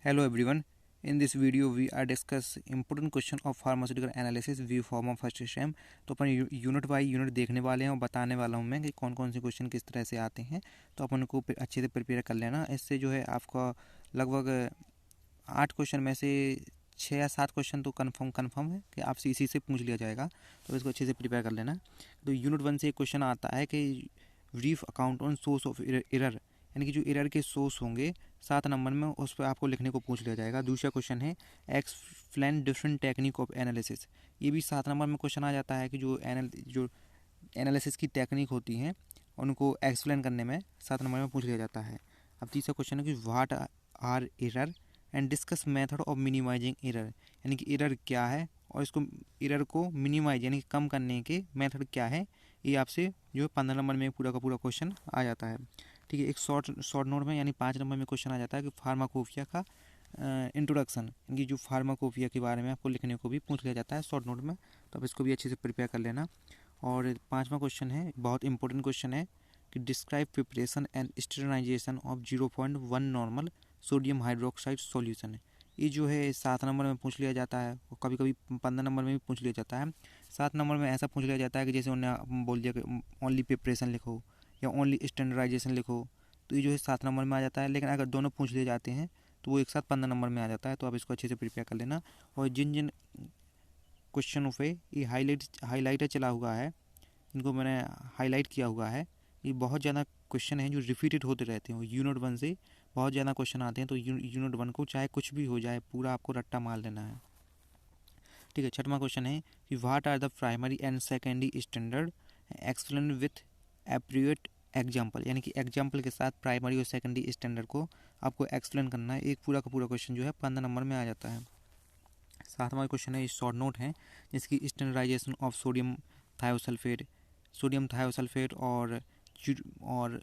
Hello everyone. In this video we are discuss important question of pharmaceutical analysis view form of first sem. तो अपन unit by unit देखने वाले हैं और बताने वाला हूं मैं कि कौन कौन से क्वेश्चन किस तरह से आते हैं। तो अपन को अच्छे से प्रिपेयर कर लेना। इससे जो है आपका लगभग 8 क्वेश्चन में से 6 या 7 क्वेश्चन तो कन्फर्म है कि आपसे इसी से पूछ लिया जाएगा। तो इसको अच्छे से प्रिपेयर कर लेना। तो यूनिट 1 से एक क्वेश्चन आता है कि brief account on source of error, यानी कि जो एरर के सोर्स होंगे 7 नंबर में उस पर आपको लिखने को पूछ लिया जाएगा। दूसरा क्वेश्चन है explain different technique of analysis. ये भी 7 नंबर में क्वेश्चन आ जाता है कि जो एनालिसिस की टेक्निक होती हैं उनको एक्सप्लेन करने में 7 नंबर में पूछ लिया जाता है। अब तीसरा क्वेश्चन है कि what are error and discuss method of minimising error, यानी कि एरर क्या है और इसको एरर को मिनिमाइज यानी कि कम करने के मेथड क्या है। ये आपसे जो है 15 नंबर में पूरा का पूरा क्वेश्चन आ जाता है। ठीक है, एक शॉर्ट नोट में यानी 5 नंबर में क्वेश्चन आ जाता है कि फार्माकोपिया का इंट्रोडक्शन, यानी कि जो फार्माकोपिया के बारे में आपको लिखने को भी पूछ लिया जाता है शॉर्ट नोट में। तो अब इसको भी अच्छे से प्रिपेयर कर लेना। और 5वां क्वेश्चन है, बहुत इंपॉर्टेंट क्वेश्चन है कि describe preparation and sterilisation of 0.1 normal sodium hydroxide solution. ये जो है 7 नंबर में पूछ लिया जाता है और कभी कभी 15 नंबर में भी पूछ लिया जाता है। 7 नंबर में ऐसा पूछ लिया जाता है कि जैसे उन्होंने बोल दिया कि ओनली प्रिपरेशन लिखो या ओनली स्टैंडर्डाइजेशन लिखो। तो ये जो है 7 नंबर में आ जाता है, लेकिन अगर दोनों पूछ लिए जाते हैं तो वो एक साथ 15 नंबर में आ जाता है। तो आप इसको अच्छे से प्रिपेयर कर लेना। और जिन जिन क्वेश्चनों पे ये हाईलाइटर चला हुआ है, इनको मैंने हाईलाइट किया हुआ है, ये बहुत ज़्यादा क्वेश्चन हैं जो रिपीटेड होते रहते हैं। यूनिट 1 से बहुत ज़्यादा क्वेश्चन आते हैं। तो यूनिट 1 को चाहे कुछ भी हो जाए पूरा आपको रट्टा मार लेना है। ठीक है, 6वां क्वेश्चन है कि what are the primary and secondary standard explain with appropriate example, यानी कि एग्जाम्पल के साथ प्राइमरी और सेकेंडरी स्टैंडर्ड को आपको एक्सप्लेन करना है। एक पूरा का पूरा क्वेश्चन जो है 15 नंबर में आ जाता है। 7वां क्वेश्चन है, शॉर्ट नोट है जिसकी स्टैंडर्डाइजेशन ऑफ सोडियम थायोसल्फेट और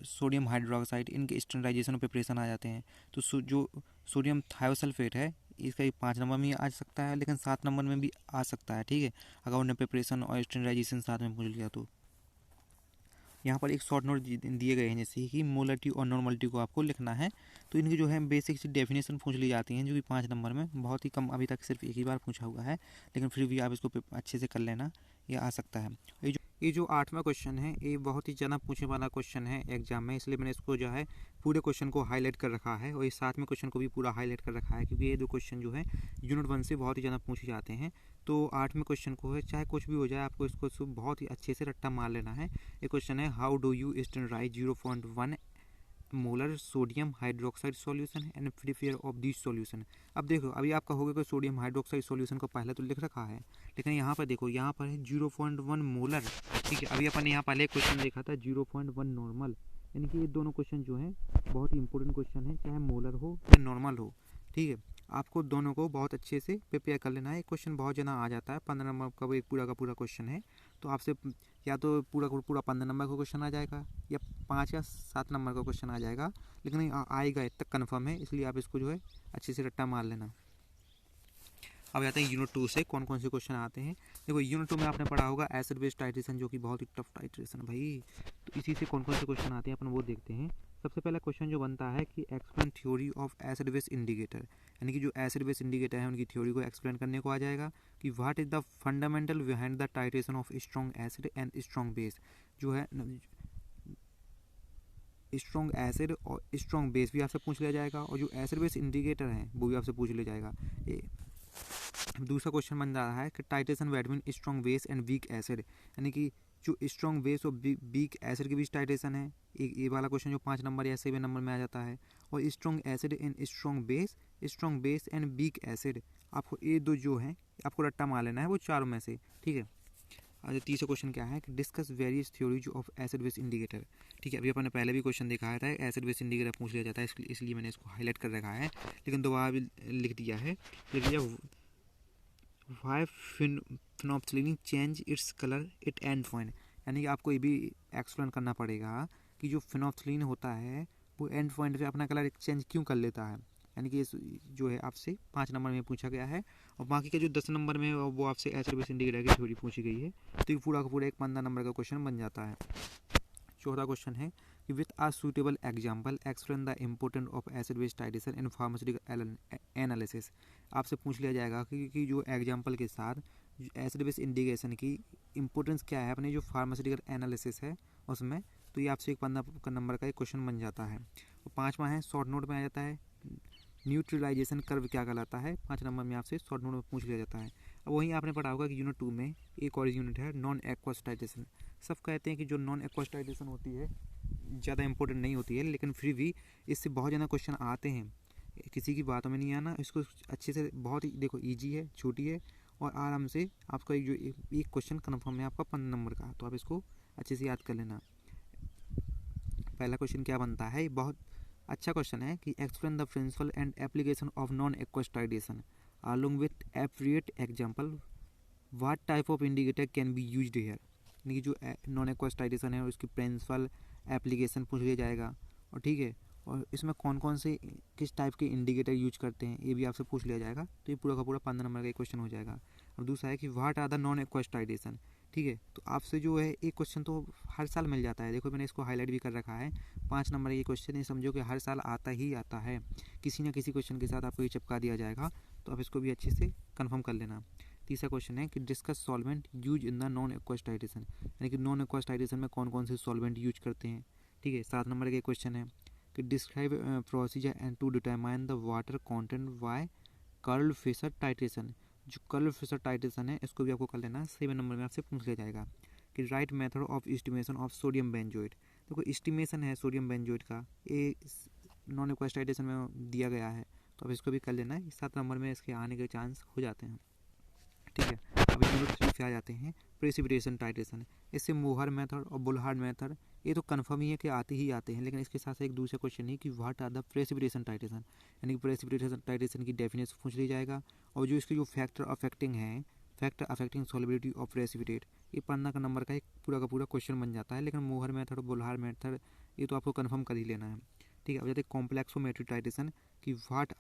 सोडियम हाइड्रोक्साइड, इनके स्टैंडर्डाइजेशन और प्रिपरेशन आ जाते हैं। तो जो सोडियम थायोसल्फेट है इसका 5 नंबर में आ सकता है, लेकिन 7 नंबर में भी आ सकता है। ठीक है, अगर उन्हें प्रिपरेशन और स्टैंडर्डाइजेशन साथ में पूछ लिया तो। यहाँ पर एक शॉर्ट नोट दिए गए हैं जैसे कि मोलरिटी और नॉर्मलिटी को आपको लिखना है। तो इनकी जो है बेसिक सी डेफिनेशन पूछ ली जाती हैं जो कि 5 नंबर में बहुत ही कम, अभी तक सिर्फ एक ही बार पूछा हुआ है, लेकिन फिर भी आप इसको अच्छे से कर लेना, ये आ सकता है। ये जो 8वां क्वेश्चन है ये बहुत ही ज़्यादा पूछने वाला क्वेश्चन है एग्जाम में, इसलिए मैंने इसको जो है पूरे क्वेश्चन को हाईलाइट कर रखा है और ये 7वें क्वेश्चन को भी पूरा हाईलाइट कर रखा है, क्योंकि ये दो क्वेश्चन जो है यूनिट 1 से बहुत ही ज़्यादा पूछे जाते हैं। तो 8वें क्वेश्चन को है चाहे कुछ भी हो जाए आपको इसको बहुत ही अच्छे से रट्टा मार लेना है। ये क्वेश्चन है how do you standardise 0.1 molar sodium hydroxide solution and prepare of this solution. अब देखो अभी आपका हो गया कि सोडियम हाइड्रोक्साइड सॉल्यूशन को पहले तो लिख रखा है, लेकिन यहाँ पर देखो यहाँ पर है 0.1 मोलर। ठीक है, अभी अपन यहाँ पहले क्वेश्चन देखा था 0.1 नॉर्मल, यानी कि ये दोनों क्वेश्चन जो हैं बहुत ही इंपॉर्टेंट क्वेश्चन है, चाहे मोलर हो या नॉर्मल हो। ठीक है, आपको दोनों को बहुत अच्छे से प्रिपेयर कर लेना है। क्वेश्चन बहुत ज़्यादा आ जाता है, 15 नंबर का एक पूरा का पूरा क्वेश्चन है। तो आपसे या तो पूरा का पूरा 15 नंबर का क्वेश्चन आ जाएगा या 5 या 7 नंबर का क्वेश्चन आ जाएगा, लेकिन आएगा इतना कन्फर्म है, इसलिए आप इसको जो है अच्छे से रट्टा मार लेना। अब आते हैं यूनिट 2 से कौन कौन से क्वेश्चन आते हैं। देखो यूनिट 2 में आपने पढ़ा होगा एसिड बेस टाइट्रेशन, जो कि बहुत ही टफ टाइट्रेशन है भाई। तो इसी से कौन कौन से क्वेश्चन आते हैं अपन वो देखते हैं। सबसे पहला क्वेश्चन जो बनता है कि explain theory of acid base indicator, यानी कि जो एसिड बेस इंडिकेटर है उनकी थ्योरी को एक्सप्लेन करने को आ जाएगा। कि what is the fundamental behind the titration of strong acid and strong base, जो है स्ट्रॉन्ग एसिड और स्ट्रॉन्ग बेस भी आपसे पूछ लिया जाएगा, और जो एसिड बेस इंडिकेटर है वो भी आपसे पूछ लिया जाएगा। दूसरा क्वेश्चन बन रहा है कि titration between strong base and weak acid, यानी कि जो स्ट्रॉन्ग बेस और वीक एसिड के बीच टाइट्रेशन है। ये वाला क्वेश्चन जो 5 नंबर या 7 नंबर में आ जाता है। और strong acid in strong base and weak acid, आपको ये दो जो है आपको रट्टा मार लेना है वो चारों में से। ठीक है, और तीसरा क्वेश्चन क्या है कि discuss various theories of acid base indicator. ठीक है, अभी अपन ने पहले भी क्वेश्चन दिखाया था एसिड बेस इंडिकेटर पूछ लिया जाता है, इसलिए मैंने इसको हाईलाइट कर रखा है, लेकिन दोबारा भी लिख दिया है। Why phenolphthalein change its colour it end point, यानी कि आपको ये भी एक्सप्लेन करना पड़ेगा कि जो फिनोप्सिलिन होता है वो एंड पॉइंट पे अपना कलर चेंज क्यों कर लेता है। यानी कि जो है आपसे 5 नंबर में पूछा गया है, और बाकी का जो 10 नंबर में वो आपसे एसिड बेस इंडिकेटर की थ्योरी पूछी गई है। तो ये पूरा का पूरा एक 15 नंबर का क्वेश्चन बन जाता है। चौथा क्वेश्चन है कि with a suitable example explain the important of acid base titration in pharmaceutical analysis. आपसे पूछ लिया जाएगा कि जो एग्जाम्पल के साथ एसिड बेस इंडिकेशन की इम्पोर्टेंस क्या है अपने जो फार्मास्यूटिकल एनालिसिस है उसमें, तो ये आपसे एक 15 नंबर का एक क्वेश्चन बन जाता है। और 5वां है शॉर्ट नोट में आ जाता है न्यूट्रलाइजेशन कर्व क्या कहलाता है, 5 नंबर में आपसे शॉर्ट नोट में पूछ लिया जाता है। अब वहीं आपने पढ़ा होगा कि यूनिट 2 में एक और यूनिट है नॉन एक्वस टाइट्रेशन। सब कहते हैं कि जो नॉन एक्वस टाइट्रेशन होती है ज़्यादा इंपॉर्टेंट नहीं होती है, लेकिन फिर भी इससे बहुत ज़्यादा क्वेश्चन आते हैं, किसी की बातों में नहीं आना। इसको अच्छे से बहुत ही देखो ईजी है, छोटी है और आराम से आपका जो एक क्वेश्चन कन्फर्म है आपका 15 नंबर का, तो आप इसको अच्छे से याद कर लेना। पहला क्वेश्चन क्या बनता है, बहुत अच्छा क्वेश्चन है कि explain the principle and application of non aqueous titration along with appropriate example what type of indicator can be used here। यानी कि जो नॉन एक्वस टाइट्रेशन है उसकी प्रिंसिपल एप्लीकेशन पूछ लिया जाएगा, और ठीक है, और इसमें कौन कौन से किस टाइप के इंडिकेटर यूज करते हैं ये भी आपसे पूछ लिया जाएगा। तो ये पूरा का पूरा 15 नंबर का क्वेश्चन हो जाएगा। और दूसरा है कि what are the non aqueous titration. ठीक है, तो आपसे जो है एक क्वेश्चन तो हर साल मिल जाता है, देखो मैंने इसको हाईलाइट भी कर रखा है। 5 नंबर ये क्वेश्चन, ये समझो कि हर साल आता ही आता है, किसी न किसी क्वेश्चन के साथ आपको ये चिपका दिया जाएगा, तो आप इसको भी अच्छे से कंफर्म कर लेना। तीसरा क्वेश्चन है कि discuss solvent use in the non aqueous titration, यानी कि नॉन एक्वस टाइट्रेशन में कौन कौन से सॉल्वेंट यूज करते हैं। ठीक है, 7 नंबर का क्वेश्चन है कि describe procedure and to determine the water content by Karl Fischer titration. जो कर्ल फिशर टाइट्रेशन है इसको भी आपको कर लेना, 7 नंबर में आपसे पूछ लिया जाएगा कि right method of estimation of sodium benzoate. देखो एस्टिमेशन है सोडियम बेंजोएट का, ये नॉन एक्वस टाइट्रेशन में दिया गया है, तो अब इसको भी कर लेना है। 7 नंबर में इसके आने के चांस हो जाते हैं। ठीक है, अब यूनिट 3 पे आ जाते हैं प्रेसिपिटेशन टाइट्रेशन। इससे मोहर मेथड और बुलहार्ड मेथड ये तो कन्फर्म ही है कि आते ही आते हैं, लेकिन इसके साथ एक दूसरा क्वेश्चन है कि what are the precipitation titration, यानी कि प्रेसिपिटेशन टाइट्रेशन की डेफिनेशन पूछ ली जाएगा, और जो इसके जो factor affecting solubility of precipitate, ये 15 का नंबर का एक पूरा क्वेश्चन बन जाता है। लेकिन मोहर मेथड और बुलहार्ड मेथड ये तो आपको कन्फर्म कर ही लेना है। ठीक है, अब जाते हैं कॉम्प्लेक्सोमेट्रिक टाइट्रेशन कि what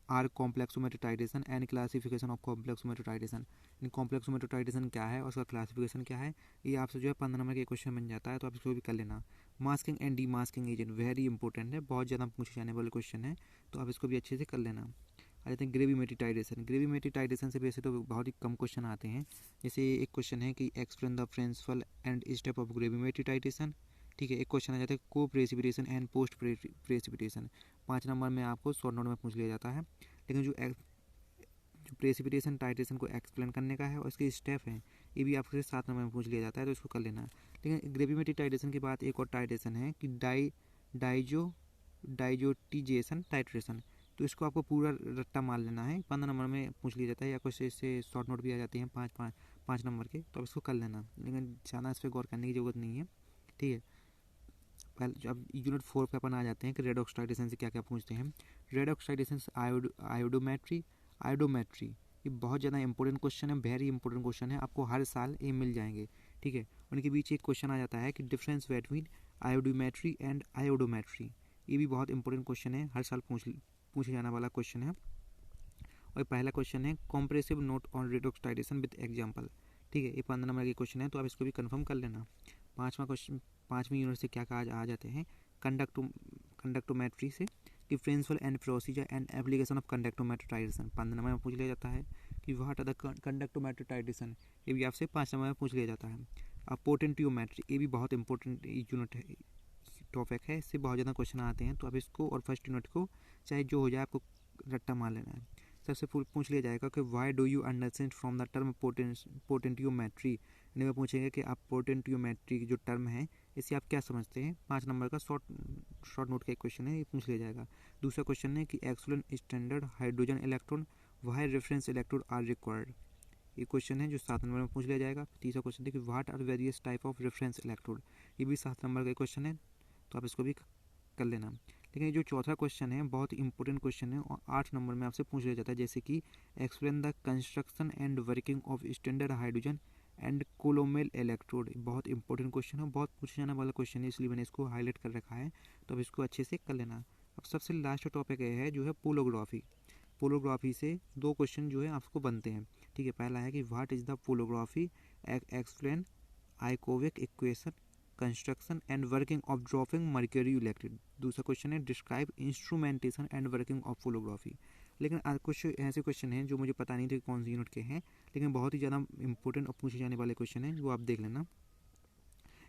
are complexometric titration and classification of complexometric titration. Complexometric titration क्या है और उसका क्लासिफिकेशन क्या है, ये आपसे जो है 15 नंबर के क्वेश्चन बन जाता है, तो आप इसको भी कर लेना। Masking and D masking agent very important है, बहुत ज़्यादा पूछे जाने वाले क्वेश्चन है, तो आप इसको भी अच्छे से कर लेना। आ जाते हैं ग्रेविमेट्रिक टाइट्रेशन। ग्रेविमेट्रिक टाइट्रेशन से वैसे तो बहुत ही कम क्वेश्चन आते हैं, जैसे एक क्वेश्चन है कि explain the principle and step of gravimetric titration. ठीक है, एक क्वेश्चन आ जाता है coprecipitation and post precipitation. 5 number में आपको शॉर्ट नोट में पूछ लिया जाता है, लेकिन जो प्रेसिपिटेशन टाइट्रेशन को एक्सप्लेन करने का है और इसके स्टेप हैं ये भी आपसे 7 नंबर में पूछ लिया जाता है, तो इसको कर लेना। लेकिन ग्रेविमेट्रिक टाइट्रेशन के बाद एक और टाइट्रेशन है कि डाइजोटिजेशन टाइट्रेशन, तो इसको आपको पूरा रट्टा मार लेना है, 15 नंबर में पूछ लिया जाता है, या कुछ इससे शॉर्ट नोट भी आ जाते हैं 5 नंबर के, तो आप इसको कर लेना, लेकिन ज़्यादा इस पर गौर करने की ज़रूरत नहीं है। ठीक है, पहले अब यूनिट 4 पे अपन आ जाते हैं कि रेडॉक्स टाइट्रेशन से क्या क्या पूछते हैं। रेडॉक्स टाइट्रेशन से आयोडोमेट्री ये बहुत ज़्यादा इंपॉर्टेंट क्वेश्चन है, वेरी इंपॉर्टेंट क्वेश्चन है, आपको हर साल ये मिल जाएंगे। ठीक है, उनके बीच एक क्वेश्चन आ जाता है कि difference between iodometry and iodometry, ये भी बहुत इंपॉर्टेंट क्वेश्चन है, हर साल पूछे जाने वाला क्वेश्चन है। और पहला क्वेश्चन है compressive note on redox titration with example. ठीक है, ये 15 नंबर के क्वेश्चन है, तो आप इसको भी कन्फर्म कर लेना। 5वीं यूनिट से क्या कहा आ जाते हैं कंडक्टोमेट्री से कि principle and procedure and application of conductometry titration. 15 number में पूछ लिया जाता है कि what are the conductometry titration, ये भी आपसे 5 नंबर में पूछ लिया जाता है। अब पोटेंटियोमेट्री ये भी बहुत इंपॉर्टेंट यूनिट है, टॉपिक है, इससे बहुत ज़्यादा क्वेश्चन आते हैं, तो आप इसको और फर्स्ट यूनिट को चाहे जो हो जाए आपको रट्टा मार लेना है। सबसे पूछ लिया जाएगा कि why do you understand from the term potentiometry, यानी वो पूछेंगे कि आप पोटेंटियोमेट्री की जो टर्म है इससे आप क्या समझते हैं। 5 नंबर का शॉर्ट नोट का एक क्वेश्चन है, ये पूछ लिया जाएगा। दूसरा क्वेश्चन है कि exclude standard hydrogen electron why reference electrode are required, ये क्वेश्चन है जो 7 नंबर में पूछ लिया जाएगा। तीसरा क्वेश्चन है कि what are various type of reference electrode, ये भी 7 नंबर का क्वेश्चन है, तो आप इसको भी कर लेना। लेकिन ये जो चौथा क्वेश्चन है बहुत इंपॉर्टेंट क्वेश्चन है और 8 नंबर में आपसे पूछ लिया जाता है, जैसे कि explain the construction and working of standard hydrogen and calomel electrode, बहुत इंपॉर्टेंट क्वेश्चन है, बहुत पूछे जाने वाला क्वेश्चन है, इसलिए मैंने इसको हाईलाइट कर रखा है, तो अब इसको अच्छे से कर लेना। अब सबसे लास्ट टॉपिक है जो है पोलोग्राफी। पोलोग्राफी से 2 क्वेश्चन जो है आपको बनते हैं। ठीक है, पहला है कि what is the polarography, explain Ilkovic equation construction and working of dropping mercury electric. दूसरा क्वेश्चन है describe instrumentation and working of photography. लेकिन कुछ ऐसे क्वेश्चन हैं जो मुझे पता नहीं थे कौन सी यूनिट के हैं, लेकिन बहुत ही ज़्यादा इंपॉर्टेंट और पूछे जाने वाले क्वेश्चन हैं, वो आप देख लेना।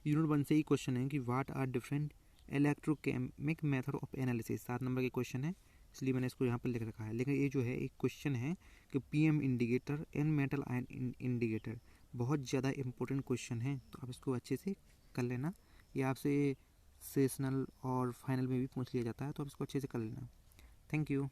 यूनिट 1 से ही क्वेश्चन है कि what are different electrochemic method of analysis. 7 number के क्वेश्चन है, इसलिए मैंने इसको यहाँ पर लिख रखा है। लेकिन ये जो है एक क्वेश्चन है कि PM indicator and metal ion indicator, बहुत ज़्यादा इंपॉर्टेंट क्वेश्चन है, तो आप इसको अच्छे से कर लेना। ये आपसे सेशनल और फाइनल में भी पूछ लिया जाता है, तो आप इसको अच्छे से कर लेना। Thank you.